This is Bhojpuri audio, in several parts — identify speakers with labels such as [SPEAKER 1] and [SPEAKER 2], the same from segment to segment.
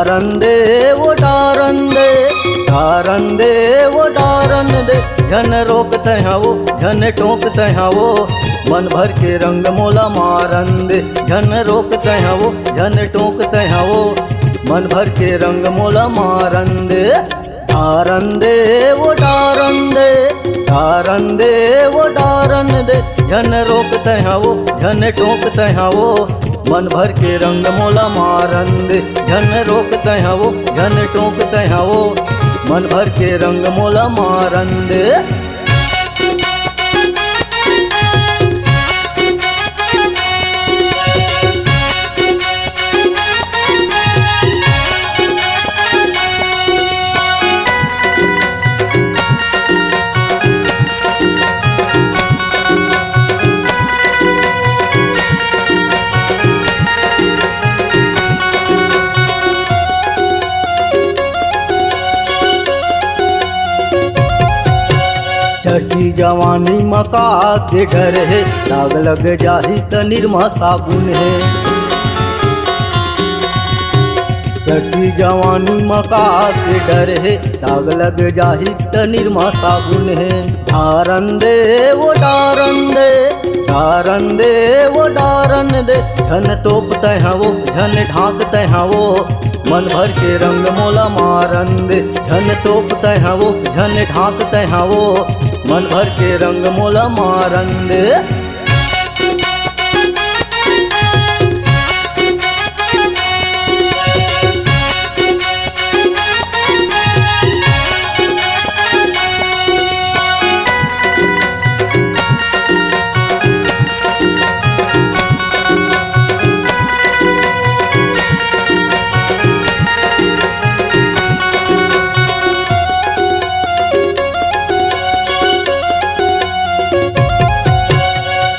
[SPEAKER 1] डारन दे वो डारन दे, डारन दे वो डारन दे। झन रोकते हैं वो झन टोकते हैं वो, मन भर के रंग मोला मारन दे। झन रोकते हैं वो झन टोकते हैं वो, मन भर के रंग मोला मारन दे। डारन दे वो डारन दे, डारन दे वो डारन दे। झन रोकते हैं वो झन टोकते हैं वो, मन भर के रंग मोला मारन दे। झन रोकते हैं वो झन टोकते हैं वो, मन भर के रंग मोला मारन दे। चढ़ती जवानी मका के डर है, दाग लग जाही त निरमा साबुन है। चढ़ती जवानी मका के डर है, दाग लग जाही त निरमा साबुन है। डारन दे वो डारन दे, डारन दे वो डारन दे। झन तोपते हैं वो झन ढांकते हैं वो, मन भर के रंग मोला मारन दे। झन तोपते हैं वो झन ढांकते हैं वो, मन भर के रंग मोला मारन दे।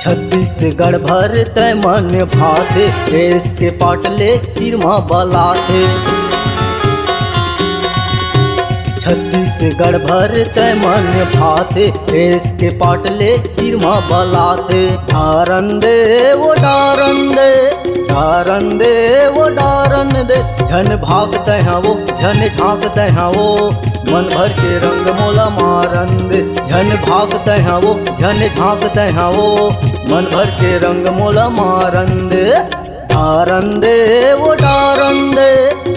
[SPEAKER 1] छत्तीसगढ़ भर तय मन भाते, देश के पाटले तिरमा बलाते। छत्तीसगढ़ भर तय मन भाते, देश के पाटले तिरमा बलाते। डारन दे वो डारन दे, डारन दे वो डारन दे। झन भागते हैं वो झन झांकते हैं वो, मन भर के रंग मोला मारन दे। झन भागते हैं वो झन झांकते हैं वो, मन भर के रंग मोला मारन दे। डारन दे वो डारन दे,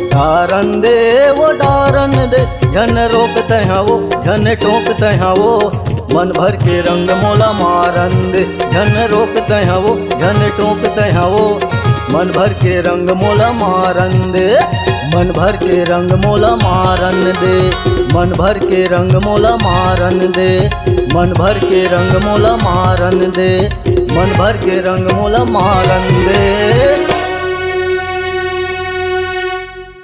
[SPEAKER 1] डारन दे वो डारन दे। झन रोकते हैं वो झन टोकते हैं वो, मन भर के रंग मोला मारन दे। झन रोकते हैं वो झन टोकते हैं वो, मन भर के रंग मोला मारन दे। मन भर के रंग मोला मारन दे, मन भर के रंग मोला मारन दे। मन भर के रंग मोला मारन दे, मन भर के रंग मोला मारन दे।